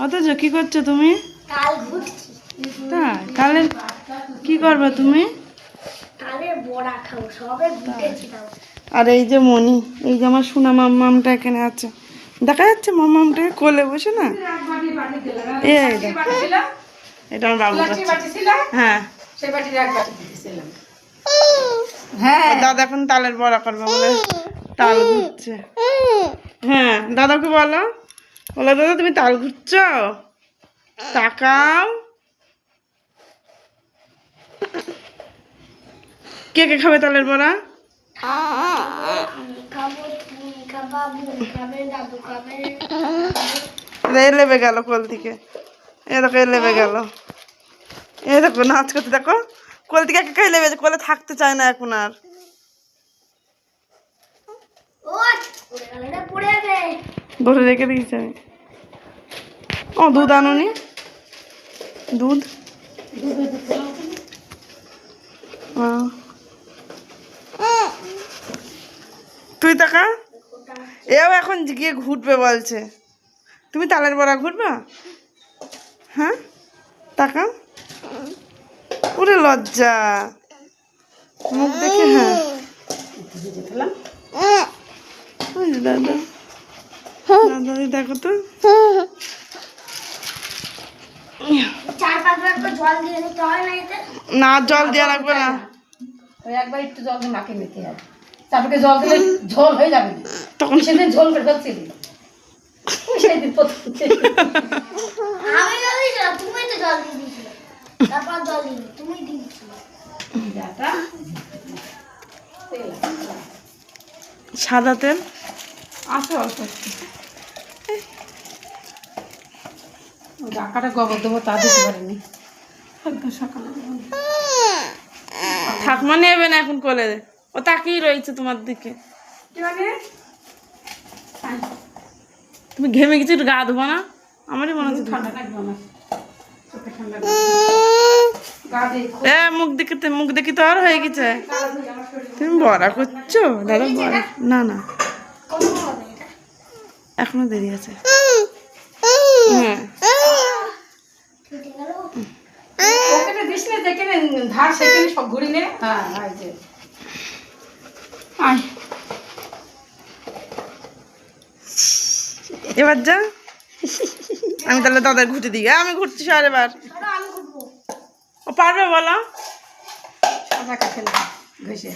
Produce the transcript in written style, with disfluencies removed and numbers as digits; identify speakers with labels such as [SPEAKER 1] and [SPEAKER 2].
[SPEAKER 1] অথচ কি করছো তুমি?
[SPEAKER 2] তাল ঘুরছি।
[SPEAKER 1] তাহলে কি করবে তুমি?
[SPEAKER 2] তালের বড়া খাবো, সবে ঘুরতেছি তাও।
[SPEAKER 1] আর এই যে মনি, এই যে আমার সোনা মাম্মামটা এখানে আছে, দেখা যাচ্ছে মাম্মামটাকে কোলে বসে না? এই দেখো, এটা আমার বাবু। হ্যাঁ হ্যাঁ, দাদা এখন তালের বড়া করবে বলে তাল ঘুরছে। হ্যাঁ, দাদাকে বলো, বলো দাদা তুমি তাল ঘুরছো, তাকাও। কে কে খাবে তালের বড়া?
[SPEAKER 2] আমি খাবো, তুমি খাবা, বোন খাবে, দাদু খাবে।
[SPEAKER 1] এ লেবে গেল কোল থেকে, এ দেখো এ লেবে গেল, এ দেখো নাচ করতে, দেখো কোল থেকে একা একা লেবে, কোলে থাকতে চায় না এখন আর। ধরে রেখে দিয়েছি আমি। ও দুধ আনুনি, দুধ। তুই টাকা, এও এখন গিয়ে ঘুরবে বলছে। তুমি তালের বড়া ঘুরবা? হ্যাঁ টাকা, ওরে লজ্জা মুখ দেখে। হ্যাঁ দাদা, দাদা দেখো তো,
[SPEAKER 2] 4-5 বার তো জল দিয়ে নিতে হয় না এতে?
[SPEAKER 1] না জল দেওয়া লাগবে না,
[SPEAKER 3] ওই একবার একটু জল দিয়ে মাখিয়ে নিতে হবে, তারপরে জল দিলে ঝোল হয়ে যাবে না।
[SPEAKER 1] তখন
[SPEAKER 3] সেদিন ঝোল করে ফেলছিলি, সেদিন প্রথম
[SPEAKER 2] আমি জল দিয়েছিলাম, তুমি তো জল দিয়ে দিয়েছিলে, তারপর জল দিই তুমি দিয়েছিলে।
[SPEAKER 1] সাদা তেল
[SPEAKER 3] আছে অল্প একটু, ডাকাটা গোবর দেবো তা দিতে পারিনি, একদম সকালে
[SPEAKER 1] ঠাকমা নেবে না এখন কোলে, ও তাকিয়ে রয়েছে তোমার দিকে।
[SPEAKER 3] কি মানে
[SPEAKER 1] তুমি ঘেমে কিছু গা ধোবো না? আমারই মনে হচ্ছে
[SPEAKER 3] ঠান্ডা লাগবে আমার, চোখে ঠান্ডা গা দিয়ে
[SPEAKER 1] মুখ দেখি তো আর হয়ে গেছে। তুমি বড়া করছো দাদা? বড়া না না, এখনো দেরি আছে। হ্যাঁ
[SPEAKER 3] ওখানে দিস না, যেখানে ধার সেখানে সব ঘুরি নে। হ্যাঁ এই যে আয়,
[SPEAKER 1] এবার যা, আমি তাহলে দাদার ঘুরতে দিই। আমি ঘুরছি সারেবার,
[SPEAKER 2] আমি ঘুরবো।
[SPEAKER 1] ও পারবে বলো?
[SPEAKER 3] সাদা কাছে ঘষে